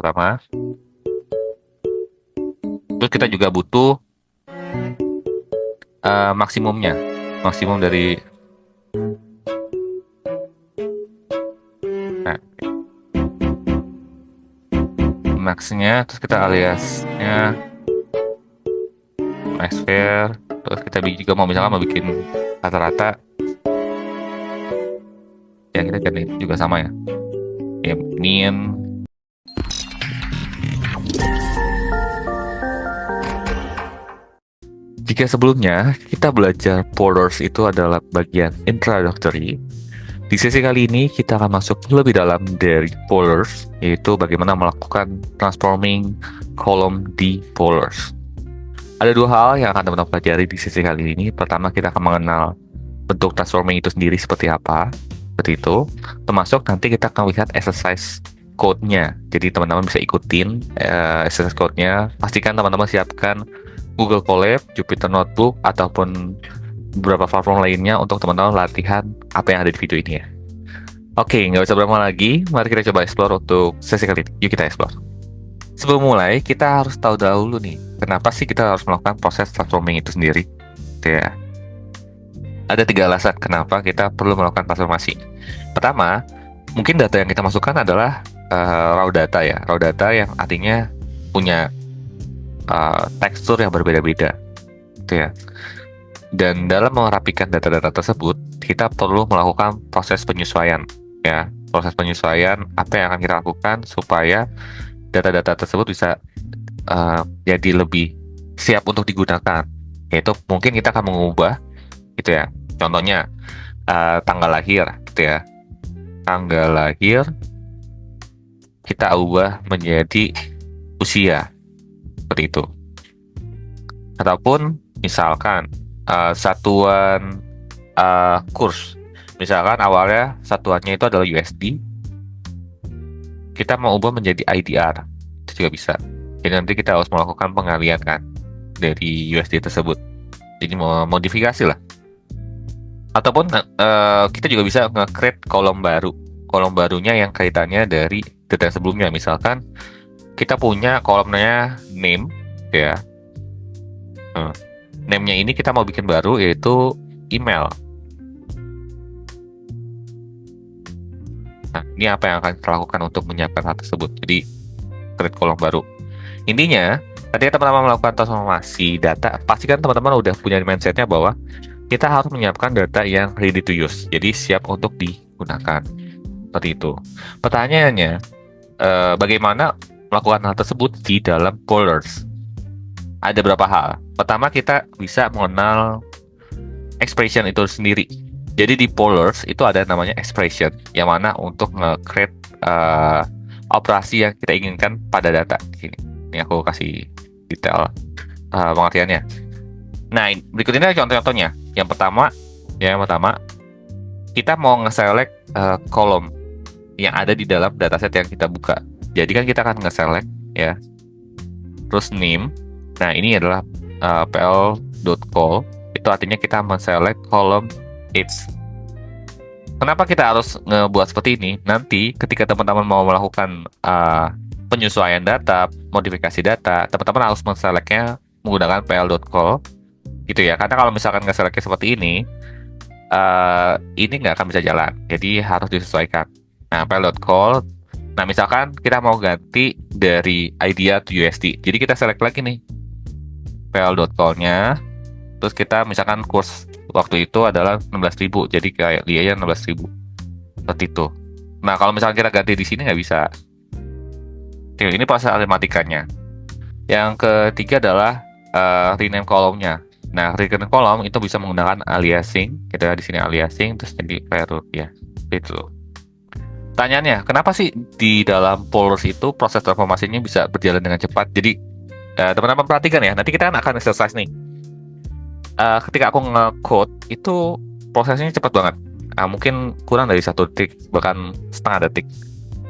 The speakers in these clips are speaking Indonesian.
pertama. Terus kita juga butuh maksimumnya, maksimum dari nah, maxnya, terus kita aliasnya max fair, terus kita juga mau misalkan mau bikin rata-rata, ya kita ganti juga sama ya, ya min. Jika sebelumnya kita belajar pollers itu adalah bagian introductory, di sesi kali ini kita akan masuk lebih dalam dari pollers, yaitu bagaimana melakukan transforming column di pollers. Ada dua hal yang akan teman-teman pelajari di sesi kali ini. Pertama, kita akan mengenal bentuk transforming itu sendiri seperti apa, seperti itu. Termasuk nanti kita akan lihat exercise code-nya. Jadi teman-teman bisa ikutin exercise code-nya. Pastikan teman-teman siapkan Google Colab, Jupyter Notebook, ataupun beberapa platform lainnya untuk teman-teman latihan apa yang ada di video ini ya. Oke, nggak usah berlama lagi. Mari kita coba explore untuk sesi kali ini. Yuk kita explore. Sebelum mulai, kita harus tahu dahulu nih, kenapa sih kita harus melakukan proses transforming itu sendiri? Gitu ya. Ada 3 alasan kenapa kita perlu melakukan transformasi. Pertama, mungkin data yang kita masukkan adalah raw data ya. Raw data yang artinya punya tekstur yang berbeda-beda, gitu ya. Dan dalam merapikan data-data tersebut, kita perlu melakukan proses penyesuaian, ya. Proses penyesuaian apa yang akan kita lakukan supaya data-data tersebut bisa jadi lebih siap untuk digunakan. Yaitu mungkin kita akan mengubah, gitu ya. Contohnya tanggal lahir, gitu ya. Tanggal lahir kita ubah menjadi usia. Seperti itu. Ataupun misalkan satuan kurs, misalkan awalnya satuannya itu adalah USD, kita mau ubah menjadi IDR, itu juga bisa. Jadi nanti kita harus melakukan pengalian kan dari USD tersebut, jadi mau modifikasi lah. Ataupun kita juga bisa nge-create kolom baru, kolom barunya yang kaitannya dari data sebelumnya. Misalkan kita punya kolomnya name, ya. Name-nya ini kita mau bikin baru, yaitu email. Nah, ini apa yang akan kita lakukan untuk menyiapkan hal tersebut. Jadi, create kolom baru. Intinya, ketika teman-teman melakukan transformasi data, pastikan teman-teman udah punya mindset-nya bahwa kita harus menyiapkan data yang ready to use. Jadi, siap untuk digunakan. Seperti itu. Pertanyaannya, bagaimana melakukan hal tersebut di dalam pollers? Ada beberapa hal. Pertama, kita bisa mengenal expression itu sendiri. Jadi di pollers itu ada namanya expression, yang mana untuk nge-create operasi yang kita inginkan pada data. Ini aku kasih detail pengertiannya. Nah, berikut ini contoh-contohnya. Yang pertama, kita mau nge-select kolom yang ada di dalam dataset yang kita buka. Jadi kan kita akan nge-select ya. Terus name. Nah, ini adalah pl.call. Itu artinya kita men-select kolom age. Kenapa kita harus ngebuat seperti ini? Nanti ketika teman-teman mau melakukan penyesuaian data, modifikasi data, teman-teman harus men-selectnya menggunakan pl.call gitu ya. Karena kalau misalkan nge-selectnya seperti ini nggak akan bisa jalan. Jadi harus disesuaikan. Nah, pl.call. Nah, misalkan kita mau ganti dari IDR to USD. Jadi kita select lagi nih pl.call-nya. Terus kita misalkan kurs waktu itu adalah 16.000. Jadi kayak dia 16.000. Seperti itu. Nah, kalau misalkan kita ganti di sini nggak bisa. Oke, ini proses matematikanya. Yang ketiga adalah rename kolomnya. Nah, rename kolom itu bisa menggunakan aliasing. Kita di sini aliasing terus jadi value ya. Itu. Pertanyaannya, kenapa sih di dalam pollers itu proses transformasinya bisa berjalan dengan cepat? Jadi teman-teman perhatikan ya. Nanti kita akan exercise nih. Ketika aku nge-code itu prosesnya cepat banget. Mungkin kurang dari 1 detik, bahkan setengah detik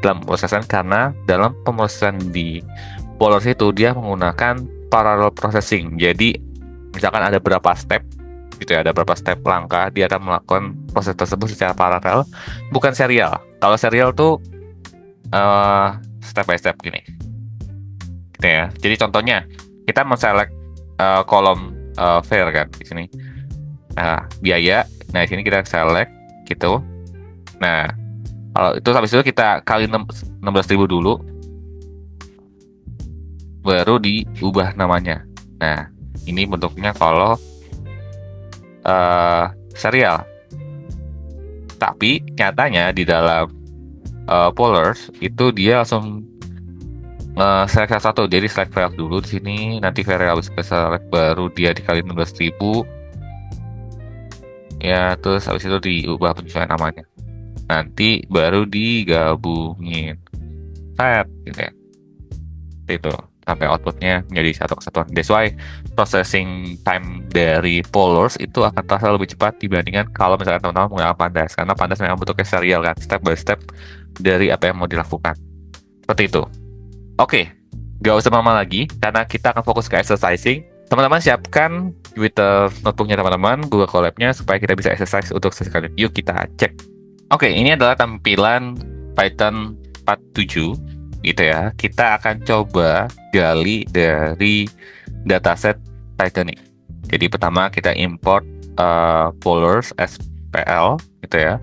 dalam proses karena dalam pemrosesan di pollers itu dia menggunakan parallel processing. Jadi misalkan ada berapa step gitu ya, ada berapa step langkah, dia akan melakukan proses tersebut secara paralel, bukan serial. Kalau serial tuh step by step gini. gitu ya. Jadi contohnya kita men-select kolom fare kan di sini. Nah, biaya. Nah, di sini kita select gitu. Nah, kalau itu habis itu kita kali 16.000 dulu, baru diubah namanya. Nah, ini bentuknya kalau serial. Tapi nyatanya di dalam Polars itu dia langsung select satu, jadi select file dulu di sini, nanti file habis ke select baru dia dikali 16.000 ya, terus habis itu diubah penyesuaian namanya, nanti baru digabungin set gitu ya. Itu sampai outputnya menjadi satu kesatuan. That's why processing time dari Polars itu akan terasa lebih cepat dibandingkan kalau misalkan teman-teman menggunakan Pandas, karena Pandas memang bentuknya serial kan, step by step dari apa yang mau dilakukan. Seperti itu. Oke, gak usah lama lagi karena kita akan fokus ke exercising. Teman-teman siapkan Twitter notebooknya teman-teman, Google Colab-nya supaya kita bisa exercise untuk sesekali. Yuk kita cek. Oke, ini adalah tampilan Python 47 gitu ya. Kita akan coba gali dari dataset Titanic. Jadi pertama kita import Polars SPL gitu ya.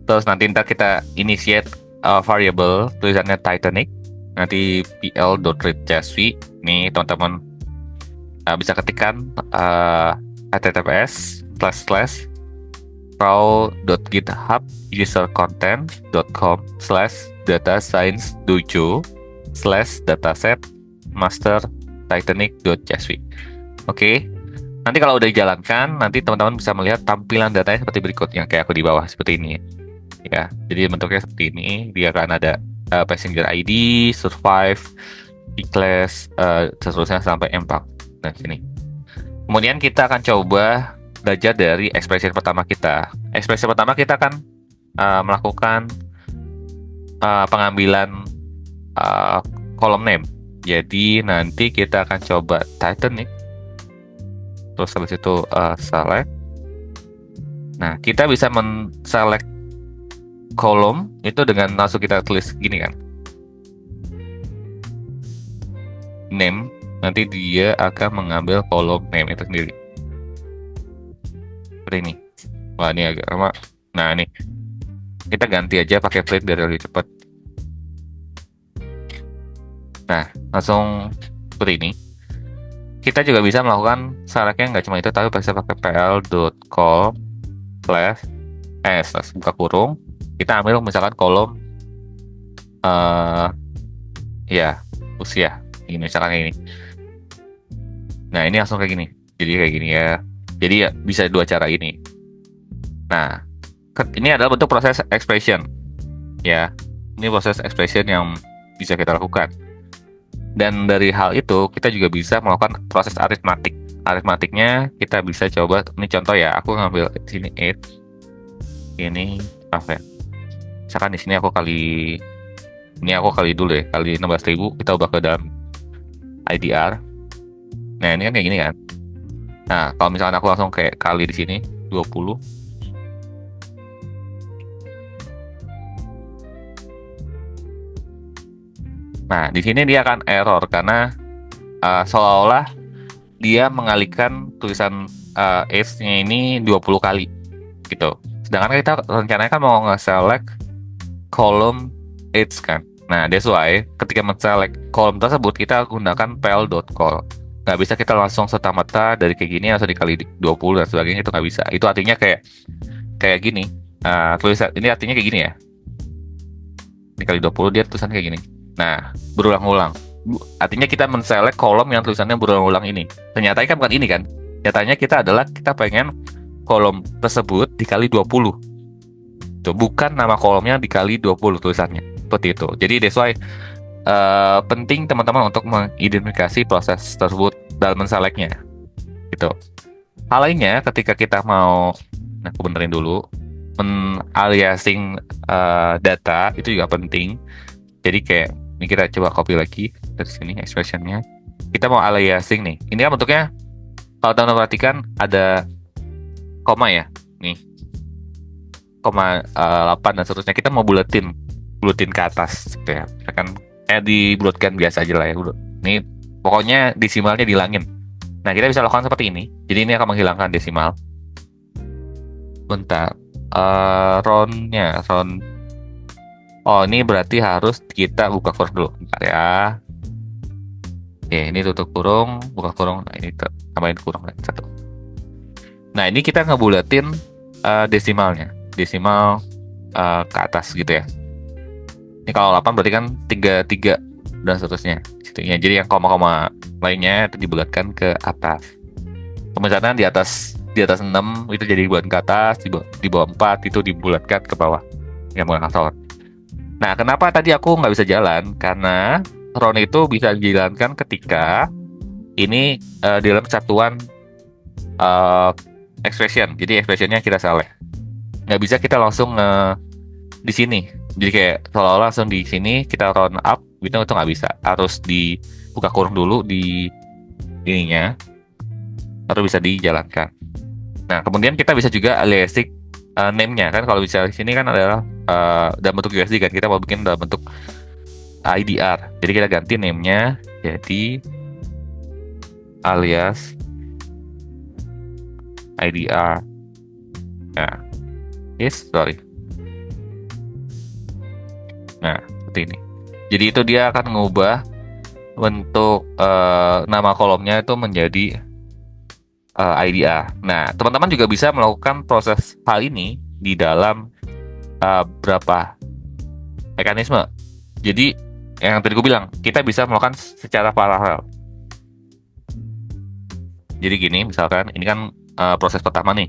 Terus nanti kita initiate variable tulisannya Titanic. Nanti pl.read.csv. Ini teman-teman bisa ketikkan https://raw.github.com/datascience7/dataset master titanic.csv. Oke. Nanti kalau udah dijalankan, nanti teman-teman bisa melihat tampilan datanya seperti berikut yang kayak aku di bawah seperti ini. Ya, jadi bentuknya seperti ini. Dia akan ada passenger ID, survive, declass, seterusnya sampai impact. Nah, sini. Kemudian kita akan coba belajar dari expression pertama kita. Expression pertama kita akan melakukan pengambilan kolom name. Jadi nanti kita akan coba Titanic. Terus habis itu select. Nah, kita bisa men-select kolom itu dengan langsung kita tulis gini kan. Name, nanti dia akan mengambil kolom name itu sendiri. Seperti ini. Wah, ini agak lama. Nah, ini. Kita ganti aja pakai print biar lebih cepat. Nah, langsung seperti ini. Kita juga bisa melakukan selectnya nggak cuma itu, tapi bisa pakai pl.call buka kurung. Kita ambil misalkan kolom ya usia ini misalkan kayak gini. Nah, ini langsung kayak gini. Jadi kayak gini ya. Jadi ya bisa dua cara ini. Nah, ini adalah bentuk proses expression ya. Ini proses expression yang bisa kita lakukan. Dan dari hal itu kita juga bisa melakukan proses aritmatik. Aritmatiknya kita bisa coba, ini contoh ya, aku ngambil sini 8, ini apa ya? Misalkan di sini aku kali dulu ya, kali 16.000, kita ubah ke dalam IDR. Nah, ini kan kayak gini kan. Nah, kalau misalkan aku langsung kayak kali di sini 20. Nah, di sini dia akan error karena seolah-olah dia mengalihkan tulisan age-nya ini 20 kali gitu. Sedangkan kita rencananya kan mau nge-select kolom age kan. Nah, that's why ketika men-select kolom tersebut kita gunakan pel.call. Nggak bisa kita langsung serta-merta dari kayak gini langsung dikali 20 dan sebagainya, itu nggak bisa. Itu artinya kayak gini. Tulisan ini artinya kayak gini ya. Dikali 20 dia tulisan kayak gini. Nah, berulang-ulang. Artinya kita men-select kolom yang tulisannya berulang-ulang ini. Ternyata kan bukan ini kan. Nyatanya kita pengen kolom tersebut dikali 20. Tuh, bukan nama kolomnya dikali 20 tulisannya. Seperti itu. Jadi that's why penting teman-teman untuk mengidentifikasi proses tersebut dalam men-selectnya. Gitu. Hal lainnya ketika kita mau, nah aku benerin dulu, men-aliasing data itu juga penting. Jadi kayak ini kita coba copy lagi dari sini expressionnya. Kita mau aliasing nih. Ini kan bentuknya kalau teman-teman perhatikan ada koma ya. Nih. Koma 8 dan seterusnya. Kita mau buletin ke atas gitu ya. Misalkan dibulatkan biasa aja lah ya. Ini pokoknya desimalnya dihilangin. Nah, kita bisa lakukan seperti ini. Jadi ini akan menghilangkan desimal. Bentar. Round. Oh, ini berarti harus kita buka kurung dulu. Bentar ya. Oke, ini tutup kurung, buka kurung. Nah, ini tambahin kurung lagi satu. Nah, ini kita ngebulatin desimalnya. Desimal ke atas gitu ya. Ini kalau 8 berarti kan 33 dan seterusnya. Ya, jadi yang koma-koma lainnya itu dibulatkan ke atas. Misalnya di atas 6 itu jadi dibulat ke atas, di bawah 4 itu dibulatkan ke bawah. Ya, menggunakan round. Nah, kenapa tadi aku nggak bisa jalan? Karena round itu bisa dijalankan ketika ini dalam kesatuan expression. Jadi expressionnya kita salah. Nggak bisa kita langsung di sini. Jadi kayak seolah-olah langsung di sini kita round up, gitu itu nggak bisa. Harus dibuka kurung dulu di ininya, baru bisa dijalankan. Nah, kemudian kita bisa juga aliasing name-nya kan. Kalau bisa di sini kan adalah dalam bentuk USD kan, kita mau bikin dalam bentuk IDR. Jadi kita ganti name-nya jadi alias IDR. Nah, sorry. Nah, seperti ini. Jadi itu dia akan mengubah bentuk nama kolomnya itu menjadi IDR. Nah, teman-teman juga bisa melakukan proses hal ini di dalam berapa mekanisme. Jadi yang tadi gue bilang, kita bisa melakukan secara paralel. Jadi gini, misalkan ini kan proses pertama nih,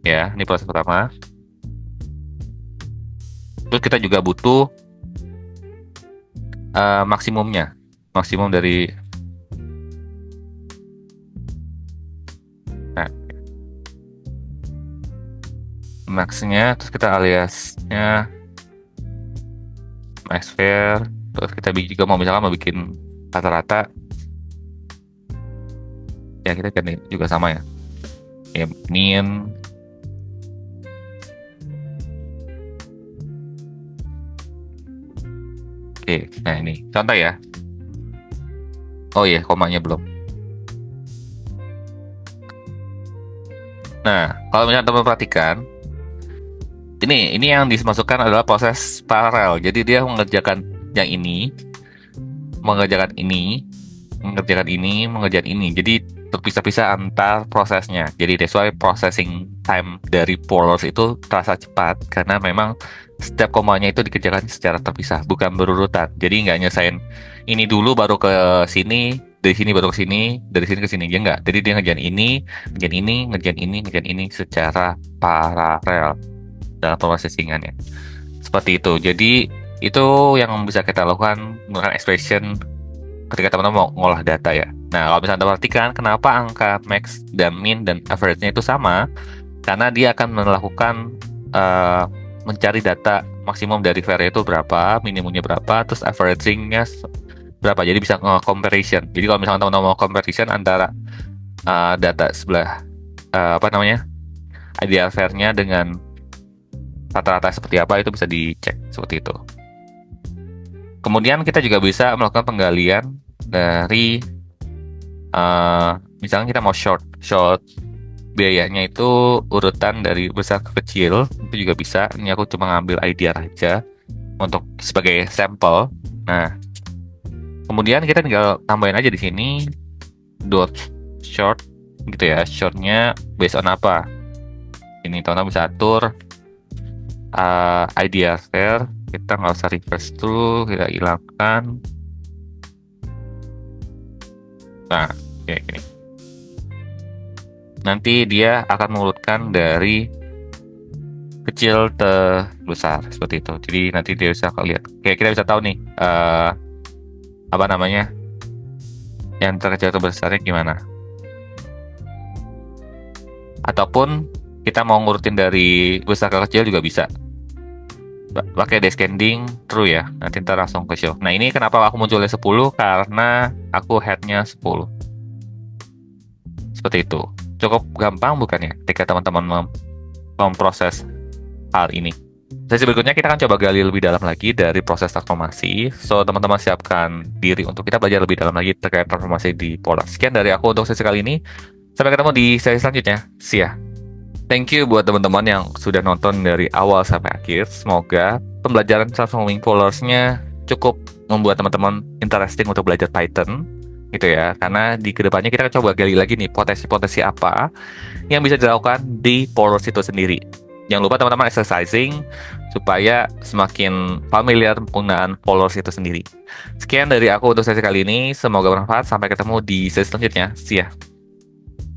ya, ini proses pertama. Terus kita juga butuh maksimumnya, maksimum dari maxnya, terus kita aliasnya max fair, terus kita juga mau misalkan mau bikin rata-rata, ya kita ganti juga sama ya, min. Oke, nah ini contoh ya. Oh iya, komanya belum. Nah, kalau misalnya teman perhatikan, ini yang dimasukkan adalah proses paralel. Jadi dia mengerjakan yang ini, mengerjakan ini. Jadi terpisah-pisah antar prosesnya. Jadi that's why processing time dari Polars itu terasa cepat karena memang setiap komanya itu dikerjakan secara terpisah, bukan berurutan. Jadi nggak nyesain ini dulu baru ke sini, dari sini baru ke sini, dari sini ke sini, ya nggak. Jadi dia ngerjain ini, ngerjain ini secara paralel dalam processingannya. Seperti itu. Jadi itu yang bisa kita lakukan menggunakan expression ketika teman-teman mau ngolah data ya. Nah, kalau misalnya Anda perhatikan kenapa angka max dan min dan average-nya itu sama, karena dia akan melakukan mencari data maksimum dari variable itu berapa, minimumnya berapa, terus averaging-nya berapa. Jadi bisa comparison. Jadi kalau misalnya teman-teman mau comparison antara data sebelah IDR fair-nya dengan rata-rata seperti apa, itu bisa dicek seperti itu. Kemudian kita juga bisa melakukan penggalian dari misalnya kita mau short biayanya itu urutan dari besar ke kecil, itu juga bisa. Ini aku cuma ngambil IDR aja untuk sebagai sampel. Nah, kemudian kita tinggal tambahin aja di sini dot short gitu ya. Shortnya based on apa? Ini teman-teman bisa atur IDR fair. Kita nggak usah reverse dulu, kita hilangkan. Nah, kayak gini. Nanti dia akan mengurutkan dari kecil ke besar seperti itu. Jadi nanti dia bisa lihat. Kayak kita bisa tahu nih yang terkecil ke besarnya gimana. Ataupun kita mau ngurutin dari besar ke kecil juga bisa. Pakai descending true ya. Nanti ntar langsung ke show. Nah, ini kenapa aku munculnya 10? Karena aku headnya 10. Seperti itu. Cukup gampang bukan ya ketika teman-teman memproses hal ini. Sesi berikutnya kita akan coba gali lebih dalam lagi dari proses transformasi. So, teman-teman siapkan diri untuk kita belajar lebih dalam lagi terkait transformasi di Polar. Sekian dari aku untuk sesi kali ini. Sampai ketemu di sesi selanjutnya. See ya. Thank you buat teman-teman yang sudah nonton dari awal sampai akhir. Semoga pembelajaran Transforming Polars-nya cukup membuat teman-teman interesting untuk belajar Python gitu ya. Karena di kedepannya kita akan coba gali lagi nih potensi-potensi apa yang bisa dilakukan di Polars itu sendiri. Jangan lupa teman-teman exercising supaya semakin familiar penggunaan Polars itu sendiri. Sekian dari aku untuk sesi kali ini. Semoga bermanfaat. Sampai ketemu di sesi selanjutnya. See ya.